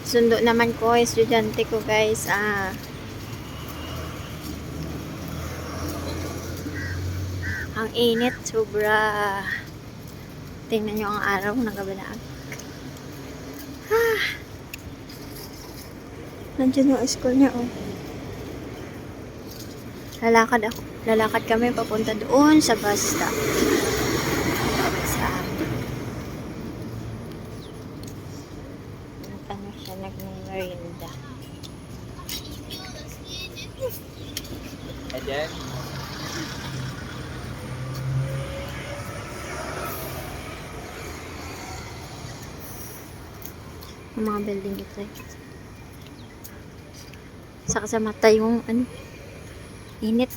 Sundo naman ko, estudyante ko guys. Ang init, sobra. Tingnan nyo ang araw, nagabalaag. Nandiyan yung school niya, oh. Lalakad kami papunta doon sa bus stop. Ano siya, nag-merinda. And then, Ang mga building ito eh. Saka sa mata yung init.